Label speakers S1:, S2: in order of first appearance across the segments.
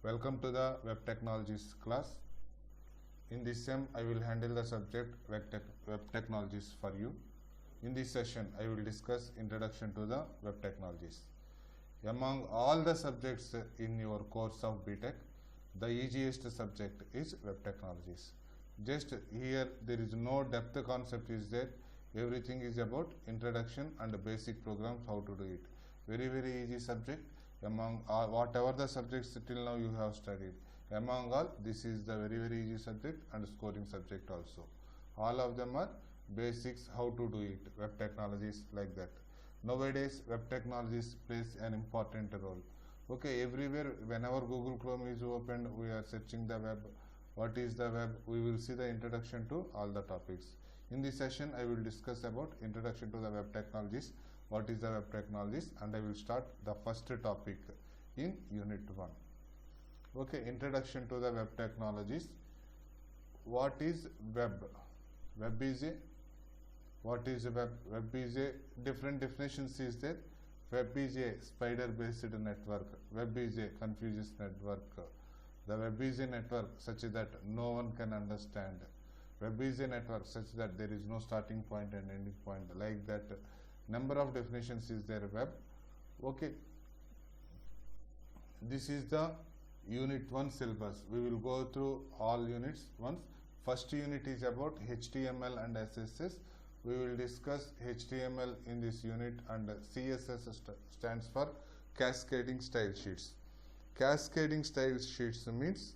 S1: Welcome to the Web Technologies class. In this sem, I will handle the subject Web Technologies for you. In this session, I will discuss Introduction to the Web Technologies. Among all the subjects in your course of BTech, the easiest subject is Web Technologies. Just here, there is no depth concept is there. Everything is about introduction and basic programs, how to do it. Very easy subject. Among whatever the subjects till now you have studied, among all, this is the very easy subject and scoring subject also. All of them are basics, how to do it, web technologies, like that. Nowadays, web technologies plays an important role. Okay, everywhere, whenever Google Chrome is opened, we are searching the web. What is the web? We will see the introduction to all the topics. In this session, I will discuss about introduction to the web technologies. What is the web technologies, and I will start the first topic in unit 1. Okay, introduction to the web technologies. What is web? Web is a, what is a web? Web is a different definitions is there. Web is a spider based network. Web is a Confucius network. The web is a network such that no one can understand. Web is a network such that there is no starting point and ending point, like that. Number of definitions is there web. Okay, this is the unit 1 syllabus. We will go through all units once. First unit is about HTML and CSS. We will discuss HTML in this unit, and CSS stands for cascading style sheets. Cascading style sheets means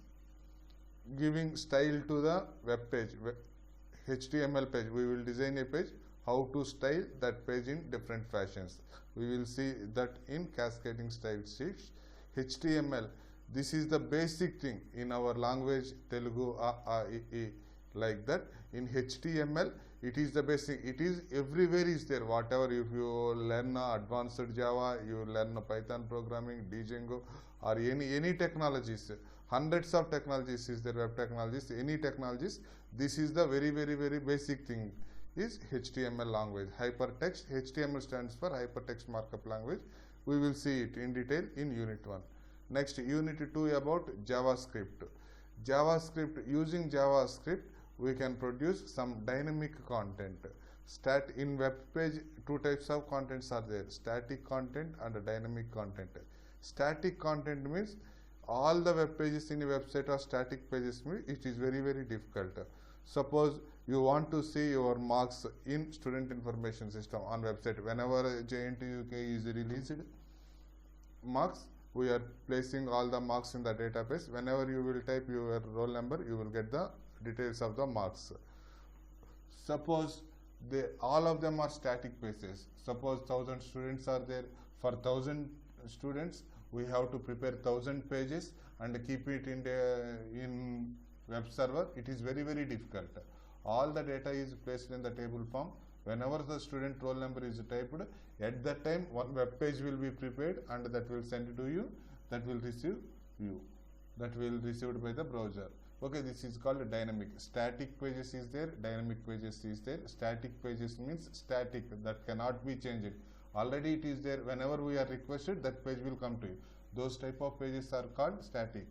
S1: giving style to the web page, HTML page. We will design a page, how to style that page in different fashions. We will see that in cascading style sheets. HTML, this is the basic thing in our language, Telugu, like that. In HTML, it is the basic, it is everywhere is there. Whatever, if you learn advanced Java, you learn Python programming, Django, or any technologies, hundreds of technologies is there, web technologies, any technologies. This is the very basic thing is HTML language. Hypertext, HTML stands for Hypertext Markup Language. We will see it in detail in unit 1. Next, unit 2 about JavaScript. JavaScript, using JavaScript, we can produce some dynamic content. In web page, two types of contents are there, static content and dynamic content. Static content means all the web pages in a website are static pages, means it is very difficult. Suppose you want to see your marks in student information system on website. Whenever JNTUK is released marks, we are placing all the marks in the database. Whenever you will type your roll number, you will get the details of the marks. Suppose all of them are static pages. Suppose 1000 students are there. For 1000 students, we have to prepare 1000 pages and keep it in web server. It is very difficult. All the data is placed in the table form. Whenever the student roll number is typed, at that time one web page will be prepared and that will send to you, that will receive you, that will received by the browser. Okay, this is called dynamic. Static pages is there, dynamic pages is there. Static pages means static, that cannot be changed. Already it is there. Whenever we are requested, that page will come to you. Those type of pages are called static.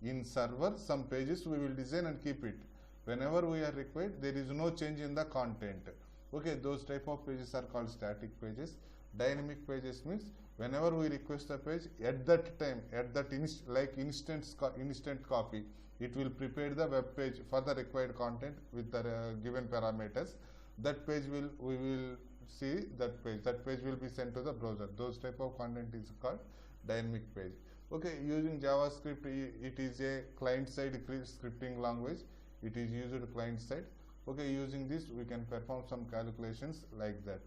S1: In server, some pages we will design and keep it. Whenever we are required, there is no change in the content. Okay, those type of pages are called static pages. Dynamic pages means whenever we request a page, at that time, at that instant copy, it will prepare the web page for the required content with the given parameters. That page we will see that page. That page will be sent to the browser. Those type of content is called dynamic page. Okay, using JavaScript, it is a client-side scripting language. It is used client-side. Okay, using this we can perform some calculations like that.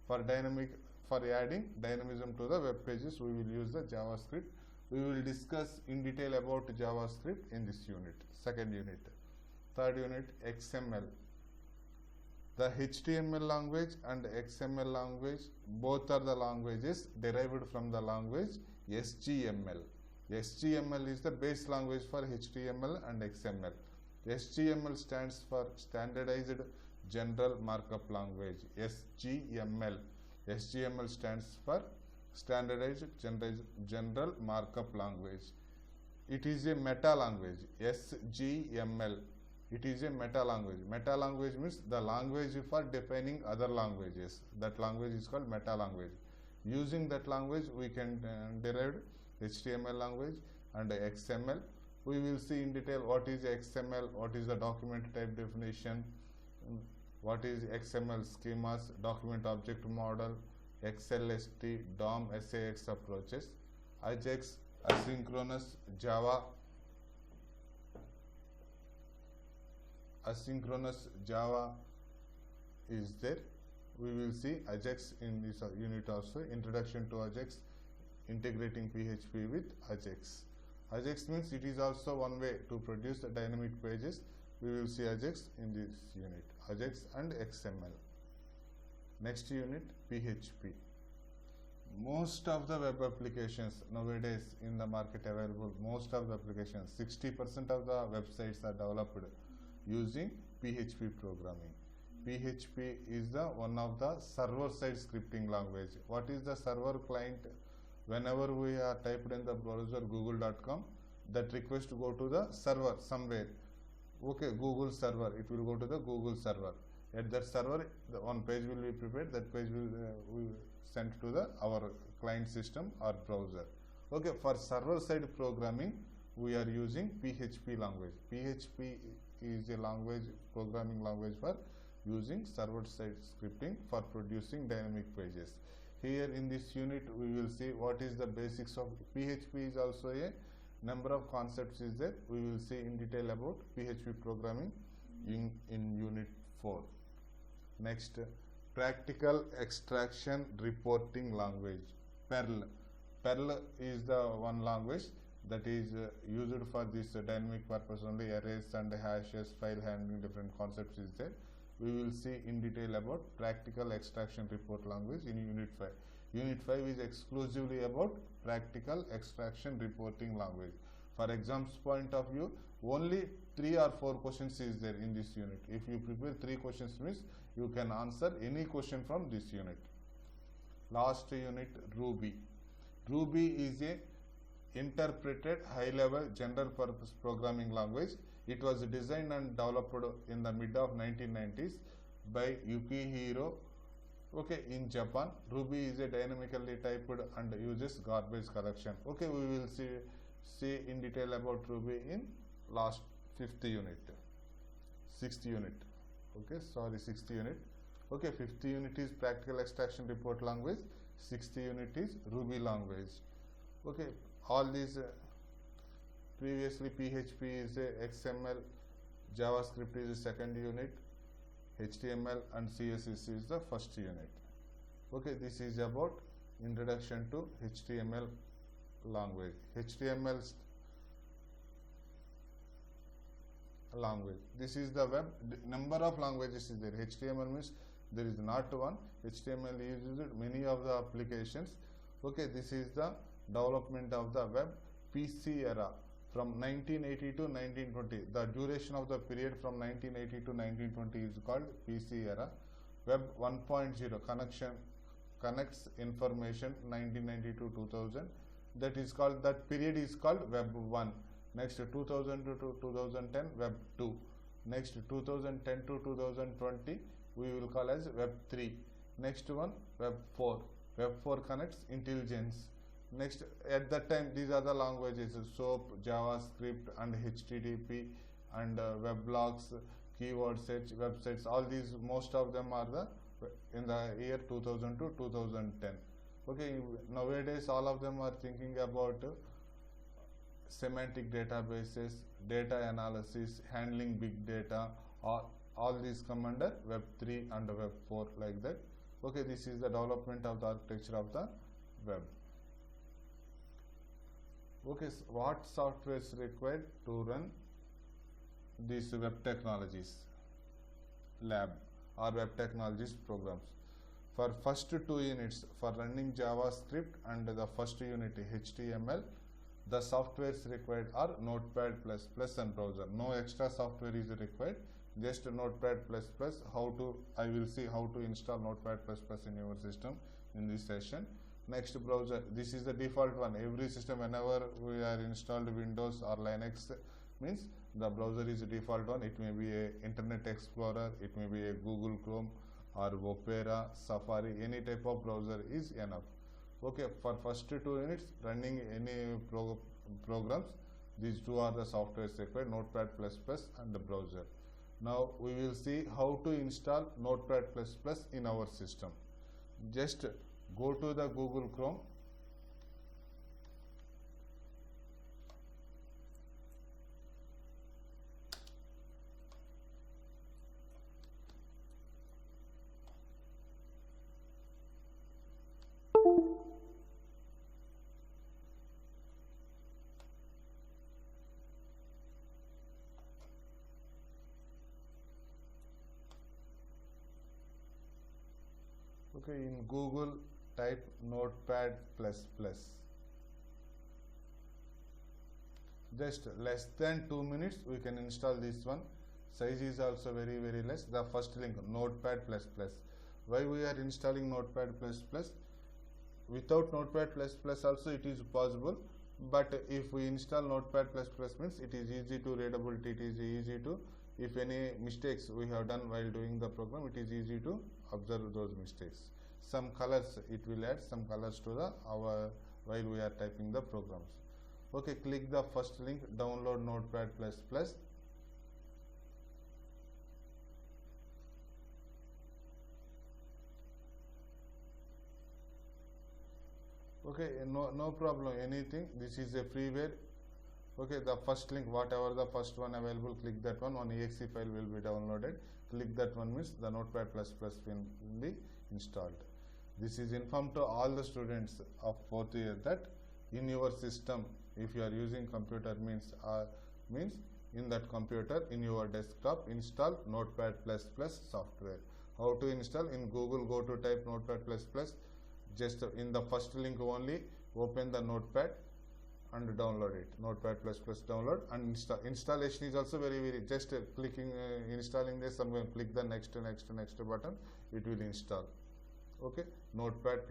S1: For adding dynamism to the web pages, we will use the JavaScript. We will discuss in detail about JavaScript in this unit, second unit. Third unit, XML. The HTML language and XML language, both are the languages derived from the language SGML. SGML is the base language for HTML and XML. SGML stands for Standardized General Markup Language, SGML. SGML stands for Standardized General Markup Language. it is a meta language, SGML. It is a meta language. Meta language means the language for defining other languages. That language is called meta language. Using that language, we can derive HTML language and XML. We will see in detail what is XML, what is the document type definition, what is XML schemas, document object model, XLST, DOM, SAX approaches, AJAX, asynchronous Java, is there. We will see AJAX in this unit also. Introduction to AJAX, integrating PHP with AJAX. AJAX means it is also one way to produce the dynamic pages. We will see AJAX in this unit, AJAX and XML. Next unit, PHP. Most of the web applications nowadays in the market available, most of the applications, 60% of the websites are developed using PHP programming. PHP is the one of the server-side scripting language. What is the server client? Whenever we are typed in the browser google.com, that request to go to the server somewhere. Okay, Google server, it will go to the Google server. At that server, one page will be prepared. That page will sent to our client system or browser. Okay, for server-side programming, we are using PHP language. PHP is a language, programming language for using server-side scripting for producing dynamic pages. Here in this unit, we will see what is the basics of PHP. Is also a number of concepts is there. We will see in detail about PHP programming in unit 4. Next, practical extraction reporting language, Perl. Perl is the one language that is used for this dynamic purpose only. Arrays and hashes, file handling, different concepts is there. We will see in detail about practical extraction report language in unit 5. Unit 5 is exclusively about practical extraction reporting language. For exams point of view, only 3 or 4 questions is there in this unit. If you prepare 3 questions means you can answer any question from this unit. Last unit, Ruby. Ruby is a interpreted high-level general purpose programming language. It was designed and developed in the mid of 1990s by Yukihiro, in Japan. Ruby is a dynamically typed and uses garbage collection. We will see in detail about Ruby in last 6th unit. 5th unit. 5th unit is practical extraction report language. 6th unit is Ruby language. All these previously PHP is a XML, JavaScript is the 2nd unit, HTML and CSS is the 1st unit. This is about introduction to HTML language. HTML language. This is the web. Number of languages is there. HTML means there is not one. HTML is used many of the applications. This is the development of the web. PC era from 1980 to 1920. The duration of the period from 1980 to 1920 is called PC era. Web 1.0 connects information 1990 to 2000. That period is called Web 1. Next 2000 to 2010 Web 2. Next 2010 to 2020 we will call as Web 3. Next one Web 4. Web 4 connects intelligence. Next, at that time these are the languages: SOAP, JavaScript and HTTP and weblogs, keyword search, websites. All these, most of them are in the year 2000 to 2010. Nowadays all of them are thinking about semantic databases, data analysis, handling big data. All these come under Web 3 and Web 4 like that. This is the development of the architecture of the web. What software is required to run these web technologies lab or web technologies programs? For first 2 units, for running JavaScript and the first unit HTML, the softwares required are Notepad++ and browser. No extra software is required, just Notepad++. I will see how to install Notepad++ in your system in this session. Next browser, this is the default one. Every system, whenever we are installed Windows or Linux, means the browser is the default one. It may be a Internet Explorer, it may be a Google Chrome or Opera, Safari, any type of browser is enough. Okay, for first 2 units running any programs, these two are the softwares required, Notepad++ and the browser. Now we will see how to install Notepad++ in our system. Just go to the Google Chrome. Okay, in Google type Notepad++. Just less than 2 minutes we can install this one. Size is also very less. The first link, Notepad++. Why we are installing Notepad++? Without Notepad++ also it is possible, but if we install Notepad++ means it is easy to readability, it is easy to, if any mistakes we have done while doing the program, it is easy to observe those mistakes. Some colors, it will add some colors to the while we are typing the programs. Okay, click the first link, download Notepad++. Okay, no problem, anything, this is a freeware. Okay, the first link, whatever the first one available, click that one exe file will be downloaded. Click that one means the Notepad++ will be installed. This is informed to all the students of 4th year that in your system, if you are using computer, means in that computer, in your desktop, install Notepad++ software. How to install? In Google, go to type Notepad++. Just in the first link only, open the Notepad and download it. Notepad++ download and installation is also very just clicking installing this, somewhere click the next button, it will install. Okay, Notepad++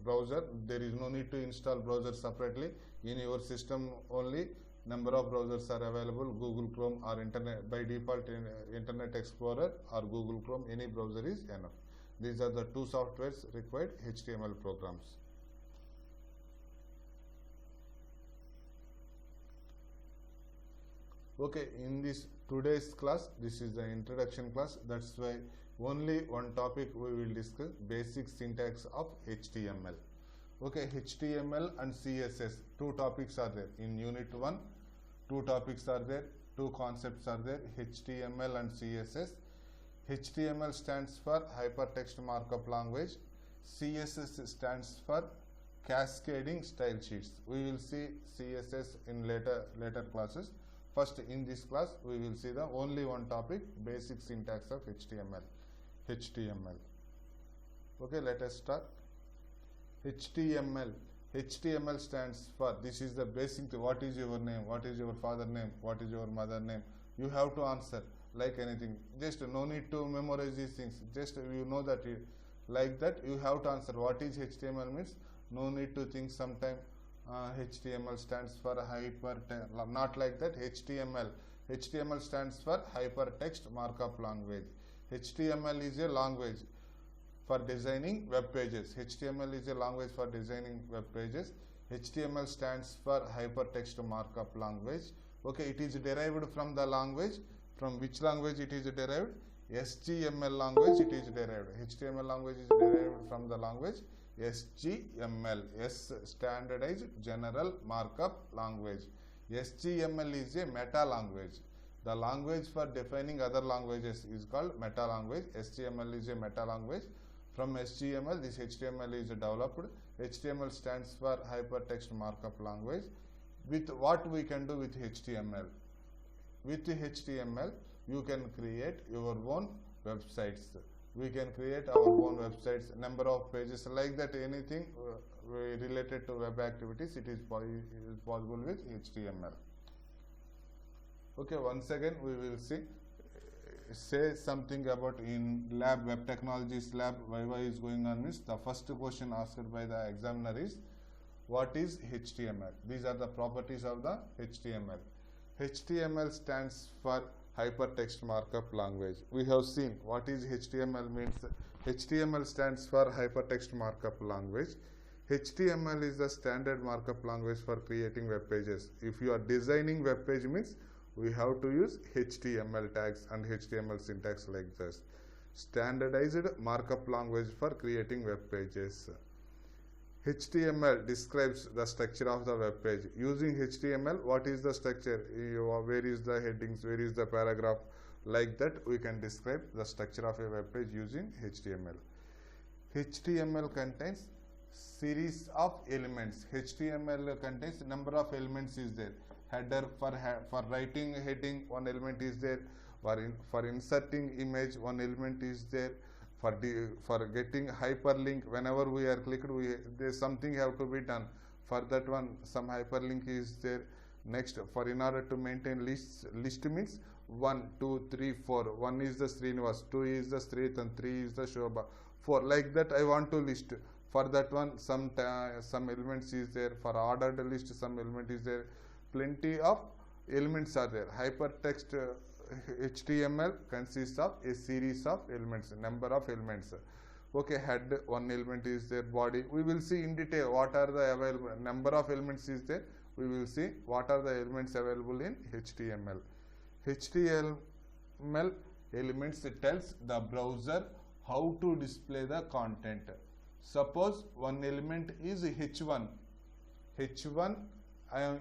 S1: browser, there is no need to install browser separately. In your system only number of browsers are available, Google Chrome or Internet, by default Internet Explorer or Google Chrome, any browser is enough. These are the two softwares required HTML programs. Okay, in this today's class, this is the introduction class, that's why only one topic we will discuss, basic syntax of HTML. Okay, HTML and CSS, two topics are there. In unit 1, two topics are there, two concepts are there, HTML and CSS. HTML stands for Hypertext Markup Language. CSS stands for Cascading Style Sheets. We will see CSS in later classes. First, in this class, we will see the only one topic, basic syntax of HTML. Okay, let us start. HTML. HTML stands for, this is the basic, what is your name, what is your father name, what is your mother name. You have to answer like anything. Just no need to memorize these things. Just you know that like that you have to answer. What is HTML means? No need to think sometime. HTML stands for not like that. HTML stands for Hypertext Markup Language. HTML is a language for designing web pages. HTML is a language for designing web pages. HTML stands for Hypertext Markup Language. Okay, it is derived from the language. From which language it is derived? SGML language it is derived. HTML language is derived from the language SGML. S, Standardized General Markup Language. SGML is a meta language. The language for defining other languages is called meta language. SGML is a meta language. From SGML, this HTML is developed. HTML stands for Hypertext Markup Language. With what we can do with HTML? With HTML, you can create your own websites. We can create our own websites, number of pages, like that, anything related to web activities, it is possible with HTML. Okay, once again we will see say something about in lab, web technologies lab, Viva is going on means the first question asked by the examiner is what is HTML? These are the properties of the HTML. HTML stands for Hypertext Markup Language. We have seen what is HTML means. HTML stands for Hypertext Markup Language. HTML is the standard markup language for creating web pages. If you are designing web page means we have to use HTML tags and HTML syntax like this. Standardized markup language for creating web pages. HTML describes the structure of the web page. Using HTML, what is the structure? Where is the headings? Where is the paragraph? Like that, we can describe the structure of a web page using HTML. HTML contains series of elements. HTML contains number of elements is there. Header for writing heading, one element is there. For inserting image, one element is there. For getting hyperlink, whenever we are clicked, there's something have to be done. For that one, some hyperlink is there. Next, in order to maintain list means 1, 2, 3, 4. 1 is the Srinivas, 2 is the Srit, and 3 is the Shobha. 4 like that I want to list. For that one, some elements is there. For ordered list, some element is there. Plenty of elements are there. Hypertext HTML consists of a series of elements, number of elements. Okay, head, one element is there. Body, we will see in detail what are the available number of elements is there. We will see what are the elements available in HTML. HTML elements tells the browser how to display the content. Suppose one element is H1. H1,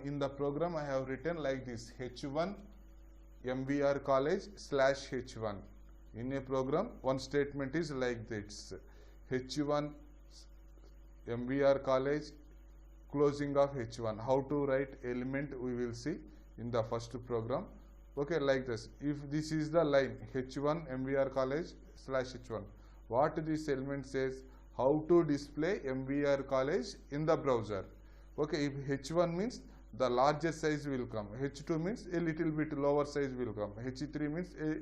S1: in the program I have written like this: H1 MVR college / H1. In a program, one statement is like this: H1 MVR college closing of H1. How to write element we will see in the first program. Okay, like this. If this is the line H1 MVR college / H1, what this element says? How to display MVR college in the browser. Okay, if H1 means the larger size will come. H2 means a little bit lower size will come. H3 means a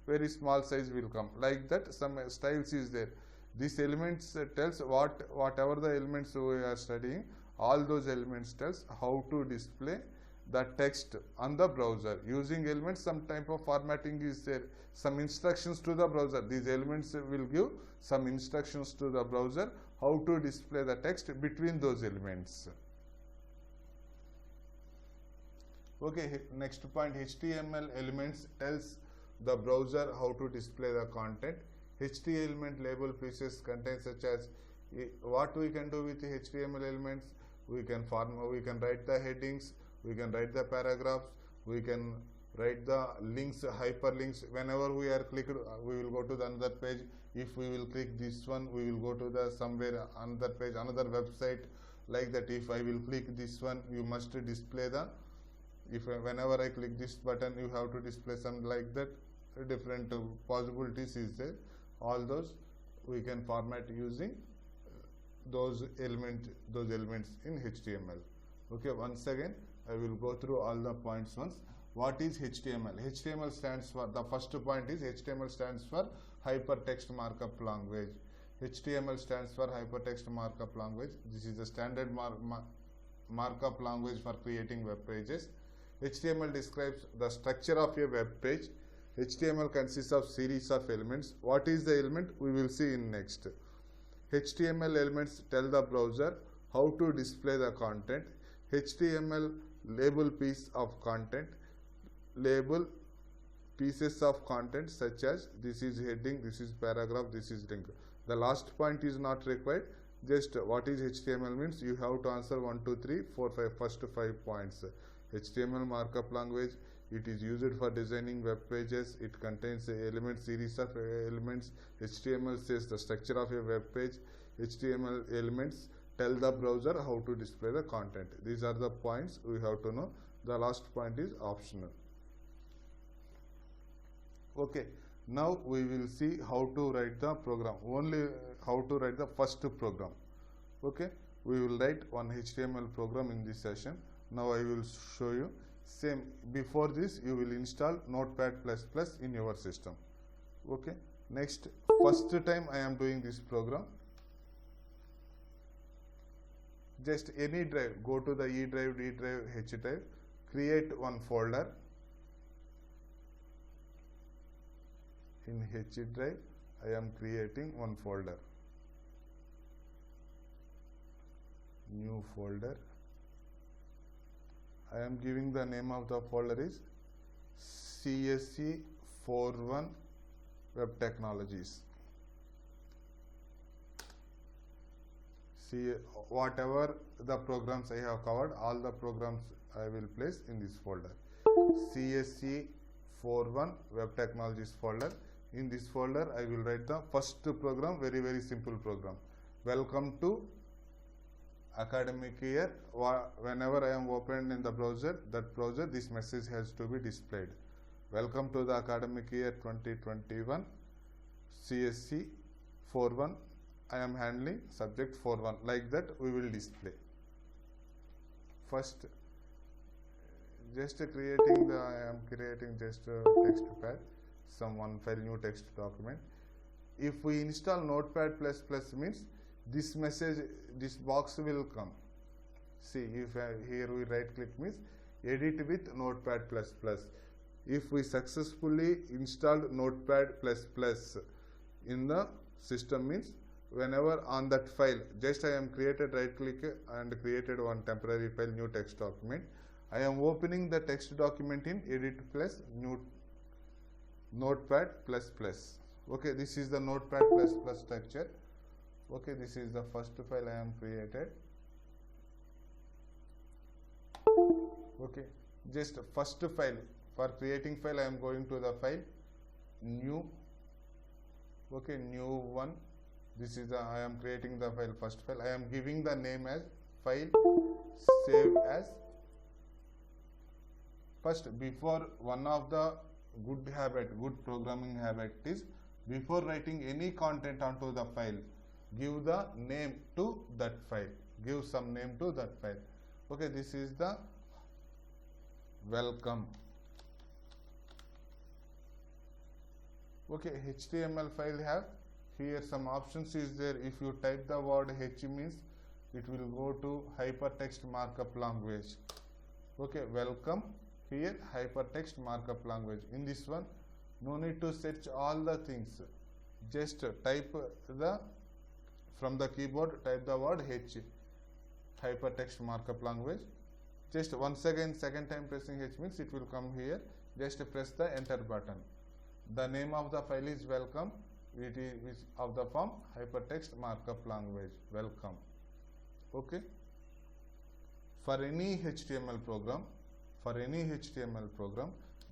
S1: very small size will come. Like that, some styles is there. These elements tells whatever the elements we are studying, all those elements tells how to display the text on the browser. Using elements, some type of formatting is there. Some instructions to the browser. These elements will give some instructions to the browser how to display the text between those elements. Okay, next point, HTML elements tells the browser how to display the content. HTML element label pieces contain such as what we can do with the HTML elements. We can write the headings, we can write the paragraphs, we can write the links, hyperlinks. Whenever we are clicked, we will go to the another page. If we will click this one, we will go to the somewhere another page, another website. Like that, if I will click this one, you must display the. Whenever I click this button, you have to display some like that. Different possibilities is there. All those we can format using those elements in HTML. Okay, once again I will go through all the points once. What is HTML? HTML stands for, the first point is HTML stands for Hypertext Markup Language. HTML stands for Hypertext Markup Language. This is the standard markup language for creating web pages. HTML describes the structure of a web page. HTML consists of series of elements. What is the element? We will see in next. HTML elements tell the browser how to display the content. HTML label piece of content. Label pieces of content such as this is heading, this is paragraph, this is link. The last point is not required. Just what is HTML means you have to answer 1, 2, 3, 4, 5, first 5 points. HTML markup language, it is used for designing web pages. It contains a series of elements. HTML says the structure of a web page. HTML elements tell the browser how to display the content. These are the points we have to know. The last point is optional. Okay, now we will see how to write the program. Only how to write the first program. Okay, we will write one HTML program in this session. Now I will show you. Same, before this you will install Notepad++ in your system. Okay, next, first time I am doing this program. Just any drive, go to the E drive, D drive, H drive, create one folder. In H drive, I am creating one folder. New folder. I am giving the name of the folder is CSE 41 Web Technologies. See, whatever the programs I have covered, all the programs I will place in this folder. CSE 41 Web Technologies folder. In this folder, I will write the first program, very simple program. Welcome to academic year. Whenever I am opened in the browser, this message has to be displayed. Welcome to the academic year 2021 CSE 41. I am handling subject 41. Like that we will display. First, just creating I am creating just a text pad, some one file, new text document. If we install Notepad++ means this message, this box will come. See, if here we right click means edit with Notepad++. If we successfully installed Notepad++ in the system means whenever on that file, just I am created right click and created one temporary file, new text document. I am opening the text document in edit plus new Notepad++. Okay, this is the Notepad++ structure. Okay, this is the first file I am created. Okay, just first file. For creating file, I am going to the file, new. Okay, new one. This is the, I am creating the file, first file. I am giving the name as file, save as. First, before, one of the good programming habit is, before writing any content onto the file, give the name to that file. Give some name to that file. Okay, this is the welcome. Okay, HTML file have here some options is there. If you type the word H means it will go to hypertext markup language. Okay, welcome. Here hypertext markup language. In this one, no need to search all the things. Just type from the keyboard, type the word H, hypertext markup language. Just once again, second time pressing H means it will come here. Just press the enter button. The name of the file is welcome. It is of the form hypertext markup language. Welcome. Okay. For any HTML program,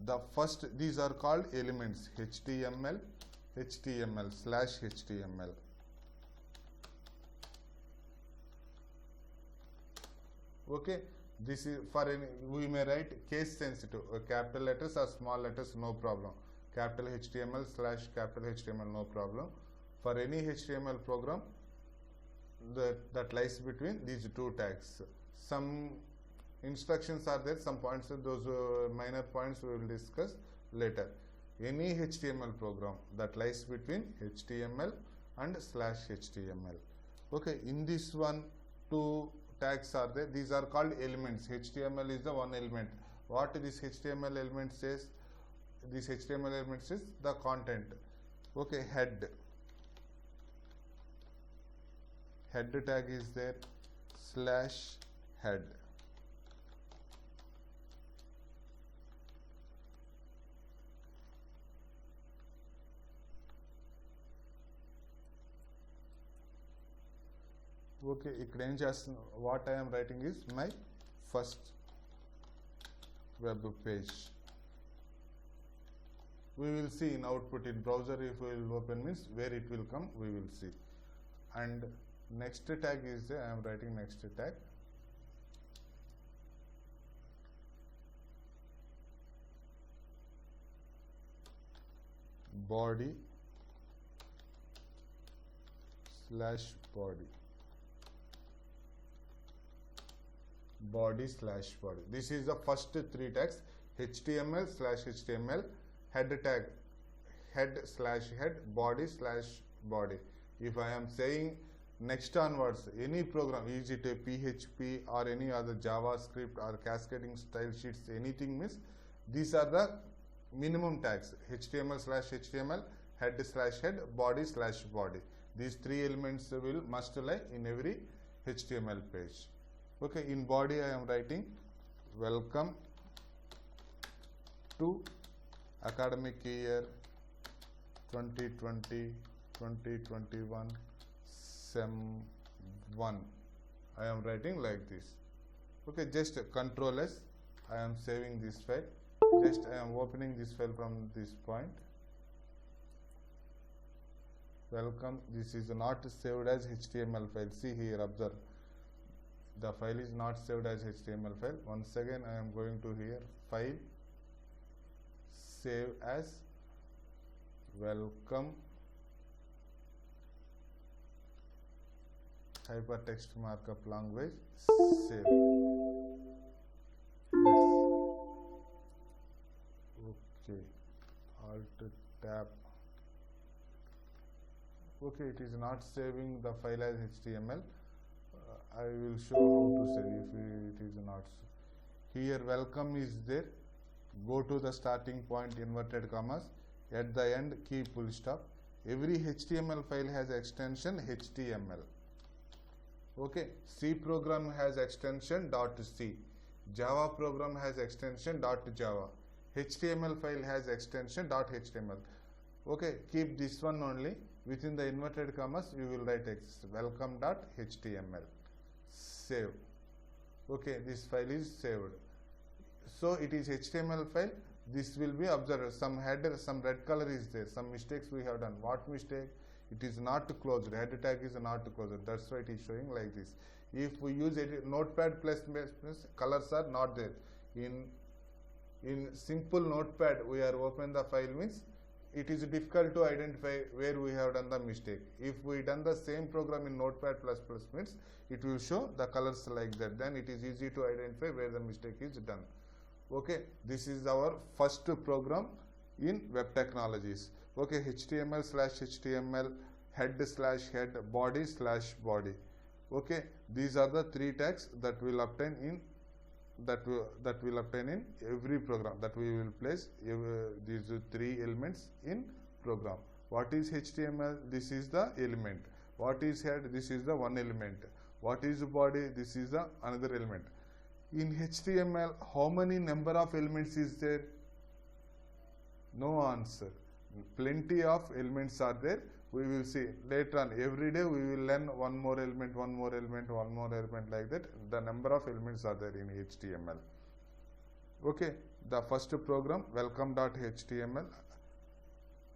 S1: the first, these are called elements, HTML, /HTML. Okay, this is for any, we may write case sensitive, capital letters or small letters, no problem. Capital HTML / capital HTML, no problem. For any HTML program, that lies between these two tags. Some instructions are there, some points, those minor points we will discuss later. Any HTML program that lies between HTML and /HTML. Okay, in this one, two tags are there. These are called elements. HTML is the one element. What this HTML element says? This HTML element says the content. Okay, head tag is there, /head. Okay, what I am writing is my first web page. We will see in output in browser. If we will open means where it will come, we will see. And next tag is there. I am writing next tag. Body /body. Body /body. This is the first three tags. HTML /HTML. Head head/head, body/body. If I am saying next onwards, any program, is it a PHP or any other JavaScript or cascading style sheets, anything means these are the minimum tags: HTML/HTML, head/head, body/body. These three elements will must lie in every HTML page. Okay, in body I am writing welcome to academic year 2020-2021 Sem 1. I am writing like this. Okay, just Control S. I am saving this file. Just I am opening this file from this point. Welcome. This is not saved as HTML file. See here, observe. The file is not saved as HTML file. Once again, I am going to here, file, save as welcome hypertext markup language, save. Okay, Alt tab. Okay, it is not saving the file as HTML. I will show how to save if it is not. Here welcome is there. Go to the starting point, inverted commas. At the end, key full stop. Every HTML file has extension HTML. Okay, C program has extension .c. Java program has extension .java. HTML file has extension .html. Okay, keep this one only. Within the inverted commas, you will write welcome.html. Save. Okay, this file is saved. So it is HTML file. This will be observed. Some header, some red color is there. Some mistakes we have done. What mistake? It is not closed. Header tag is not closed. That's why it is showing like this. If we use Notepad plus colors are not there. In simple Notepad, we are open the file means it is difficult to identify where we have done the mistake. If we done the same program in Notepad plus means it will show the colors like that. Then it is easy to identify where the mistake is done. Okay, this is our first program in web technologies. Okay, HTML/HTML, head/head, body/body. Okay, these are the three tags that will obtain in every program, that we will place these three elements in program. What is HTML? This is the element. What is head? This is the one element. What is body? This is the another element. In HTML, how many number of elements is there? No answer. Plenty of elements are there. We will see later on. Every day we will learn one more element, one more element, one more element, like that. The number of elements are there in HTML. Okay, the first program, welcome.html.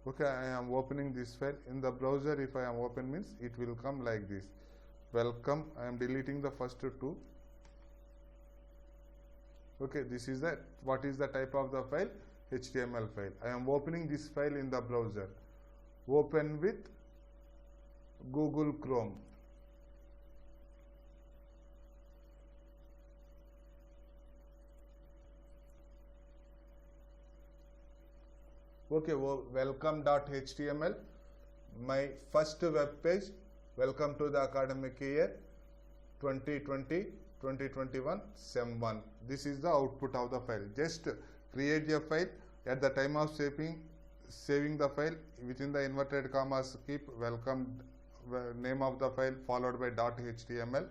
S1: Okay, I am opening this file. In the browser, if I am open means it will come like this. Welcome. I am deleting the first two. Okay, this is that. What is the type of the file? HTML file. I am opening this file in the browser. Open with Google Chrome. Okay, welcome.html. My first web page. Welcome to the academic year 2020-2021 Sem 1. This is the output of the file. Just create a file. At the time of saving the file, within the inverted commas, keep welcome name of the file followed by .html.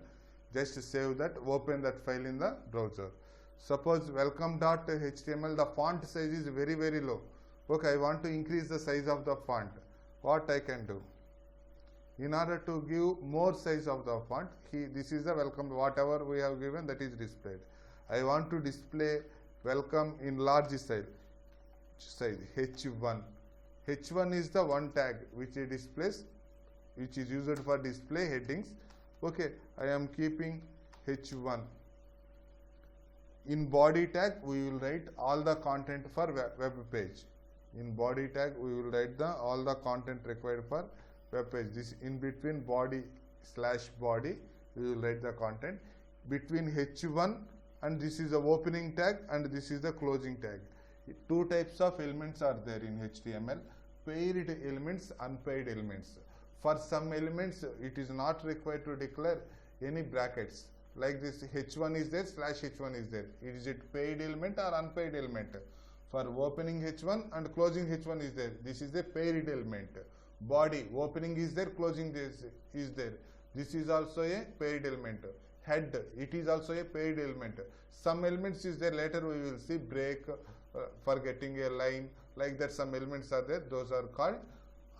S1: Just save that, open that file in the browser. Suppose welcome.html, the font size is very, very low. Okay, I want to increase the size of the font. What I can do? In order to give more size of the font, this is the welcome, whatever we have given, that is displayed. I want to display welcome in large size H1. H1 is the one tag which it displays, which is used for display headings. Okay, I am keeping H1. In body tag, we will write all the content for web page. In body tag, we will write all the content required for web page. This in between body/body, we will write the content. Between H1 and this is the opening tag and this is the closing tag. Two types of elements are there in HTML. paired elements, unpaired elements. For some elements, it is not required to declare any brackets. Like this, H1 is there, slash H1 is there. Is it paired element or unpaired element? For opening H1 and closing H1 is there. This is a paired element. Body, opening is there, closing this is there. This is also a paired element. Head, it is also a paired element. Some elements is there, later we will see break, for getting a line, like that some elements are there, those are called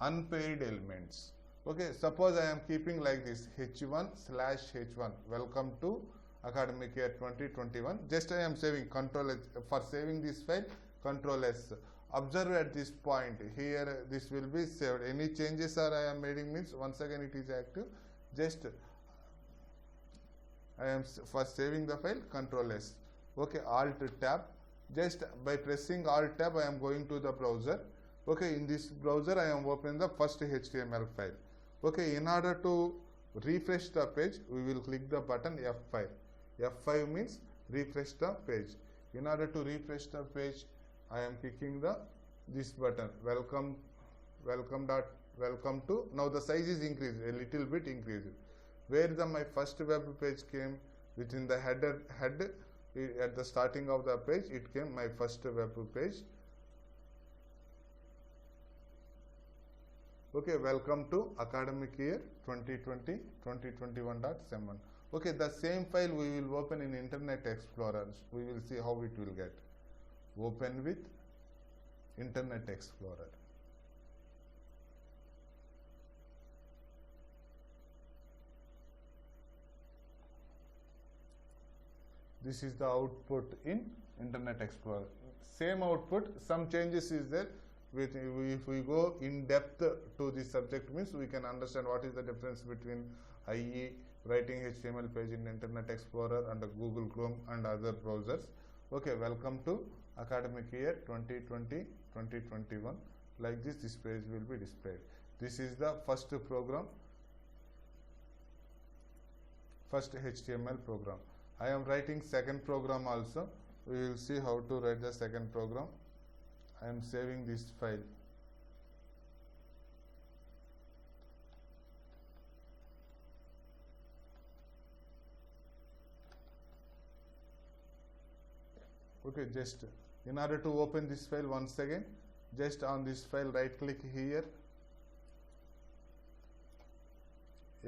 S1: unpaired elements. Okay, suppose I am keeping like this, H1 slash H1, welcome to academic year 2021. Just I am saving, Control S, for saving this file, Control S. Observe at this point, here this will be saved. Any changes are I am making means once again it is active. Just I am for saving the file, Control S. Okay, Alt tab. Just by pressing Alt tab, I am going to the browser. Okay, in this browser, I am opening the first HTML file. Okay, in order to refresh the page, we will click the button F5. F5 means refresh the page. In order to refresh the page, I am clicking this button. Welcome to. Now the size is increased, a little bit increased. Where my first web page came within the head at the starting of the page, it came my first web page. Okay, welcome to academic year 2020-2021.7. Okay, the same file we will open in Internet Explorer. We will see how it will get. Open with Internet Explorer. This is the output in Internet Explorer. Same output, some changes is there. If we go in depth to the subject, means we can understand what is the difference between IE, writing HTML page in Internet Explorer and Google Chrome and other browsers. Okay, welcome to academic year 2020-2021. Like this page will be displayed. This is the first program, first HTML program. I am writing second program also. We will see how to write the second program. I am saving this file. Okay, just in order to open this file once again, just on this file right click here,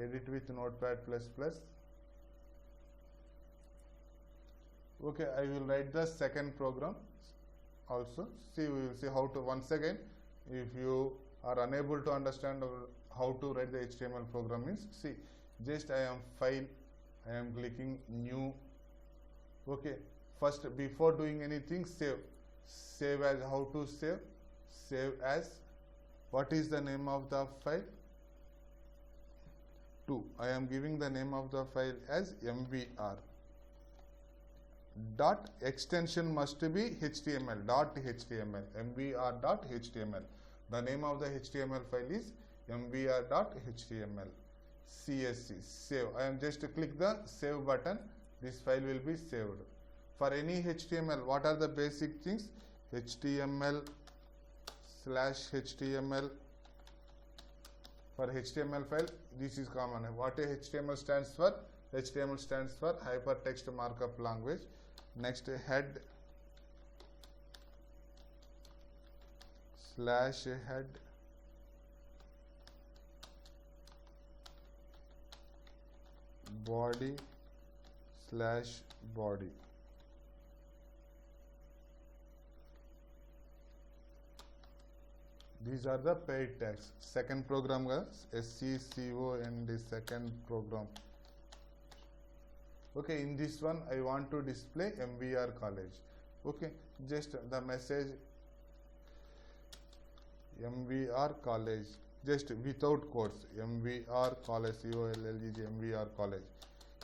S1: edit with Notepad++. Okay, I will write the second program also. See, we will see how to, once again, if you are unable to understand how to write the HTML program, means see, just I am file, I am clicking new. Okay, first before doing anything, save as. How to save as, what is the name of the file? I am giving the name of the file as MVR. Dot extension must be HTML, .html, MVR.html. The name of the HTML file is MVR.html. CSC, save. I am just to click the save button. This file will be saved. For any HTML, what are the basic things? HTML/HTML. For HTML file, this is common. What HTML stands for? HTML stands for Hypertext Markup Language. Next, head /head, body /body. These are the paid tags. Second program is SCCO and the second program. Okay, in this one I want to display MVR College. Okay, just the message MVR College, just without quotes, MVR College, COLLEG, MVR College.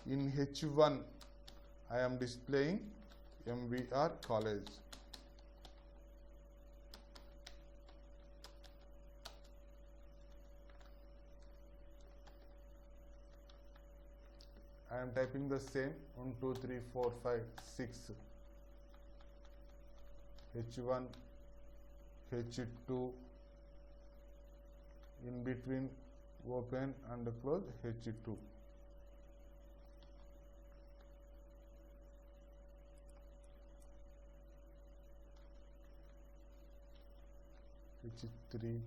S1: In H1 I am displaying MVR College. I am typing the same 1, 2, 3, 4, 5, 6. H1, H2, in between open and close H2. H3,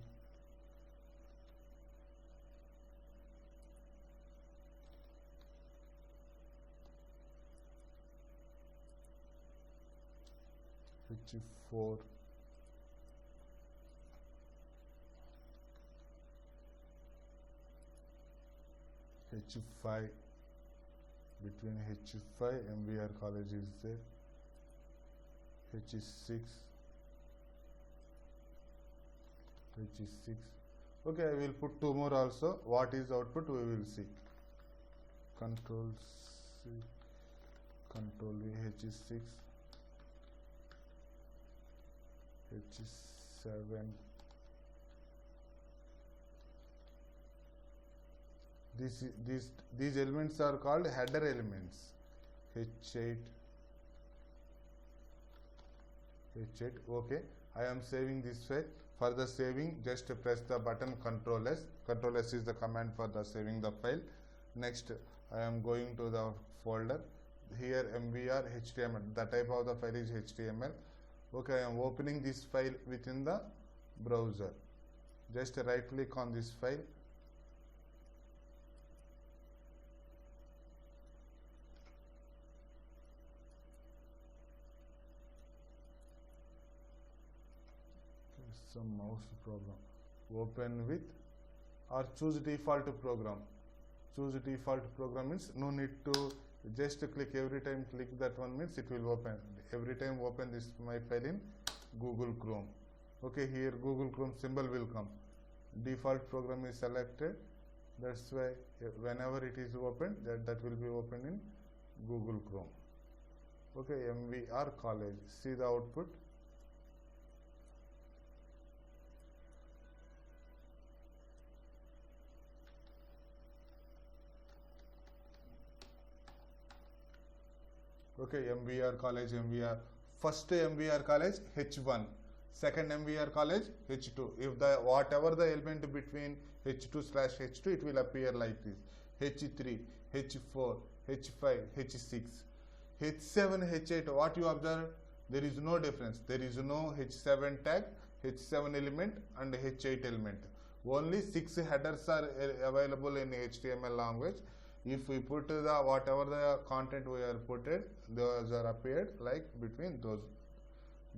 S1: H4, H5, between H5 MBR college is there, H6, H6. Okay, I will put two more also. What is output we will see. Control C, Control V, H6, H7. These elements are called header elements. H8, H8. Okay, I am saving this file. For the saving, just press the button Control S. Control S is the command for the saving the file. Next, I am going to the folder. Here MVR HTML. The type of the file is HTML. Okay, I am opening this file within the browser. Just right click on this file. Some mouse problem. Open with or choose default program. Choose default program means no need to just click every time click that one means it will open. Every time open this my file in Google Chrome. Okay, here Google Chrome symbol will come. Default program is selected. That's why whenever it is opened that will be opened in Google Chrome. Okay, MVR college. See the output. Okay, MVR college, MVR. First MVR college H1, second MVR college H2. If the whatever the element between H2/H2, it will appear like this. H3, H4, H5, H6, H7, H8. What you observe? There is no difference. There is no H7 tag, H7 element, and H8 element. Only 6 headers are available in HTML language. If we put the whatever the content we are put it, those are appeared like between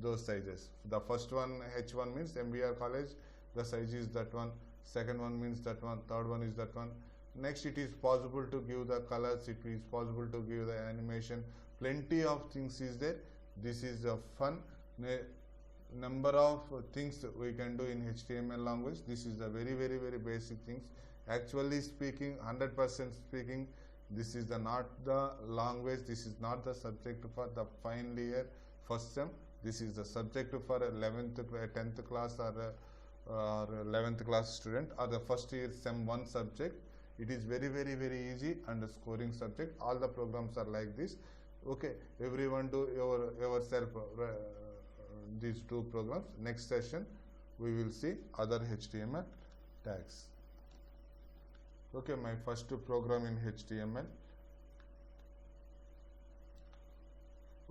S1: those sizes. The first one H1 means MVR college, the size is that one. Second one means that one. Third one is that one. Next, it is possible to give the colors. It is possible to give the animation. Plenty of things is there. This is a fun number of things we can do in HTML language. This is the very basic things. Actually speaking, 100% speaking, this is not the language, this is not the subject for the final year first sem. This is the subject for 11th, 10th class or 11th class student or the first year sem 1 subject. It is very easy and a scoring subject. All the programs are like this. Okay, everyone do yourself these two programs. Next session we will see other HTML tags. Okay, my first program in HTML.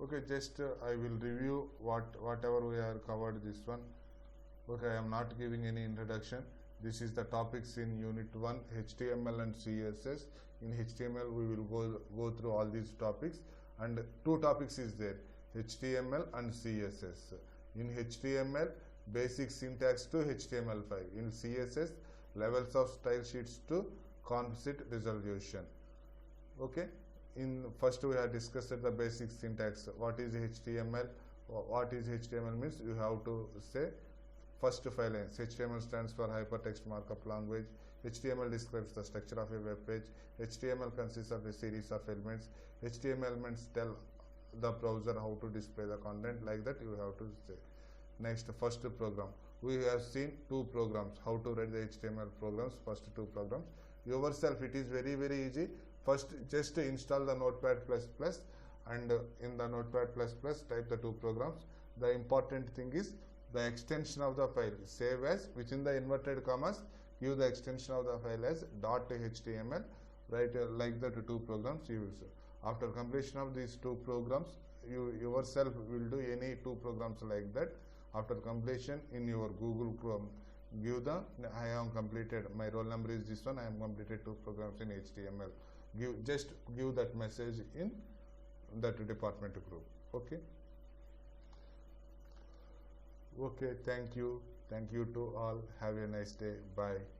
S1: Okay, just I will review whatever we have covered this one. Okay, I am not giving any introduction. This is the topics in Unit 1, HTML and CSS. In HTML, we will go through all these topics, and 2 topics is there, HTML and CSS. In HTML, basic syntax to HTML5. In CSS, levels of style sheets to composite resolution. Okay, in first we have discussed the basic syntax. What is HTML? What is HTML means you have to say first 5 lines. HTML stands for hypertext markup language. HTML describes the structure of a web page. HTML consists of a series of elements. HTML elements tell the browser how to display the content, like that you have to say. Next, first program. We have seen 2 programs, how to write the HTML programs, first 2 programs. Yourself, it is very easy. First, just install the Notepad++, and in the Notepad++ type the 2 programs. The important thing is the extension of the file. Save as within the inverted commas. give the extension of the file as .html, write like that two programs you will see. After completion of these two programs, you yourself will do any two programs like that. After completion in your Google Chrome, give the I have completed, my roll number is this one, I have completed two programs in HTML. Just give that message in that department group. Okay. Okay, thank you to all. Have a nice day. Bye.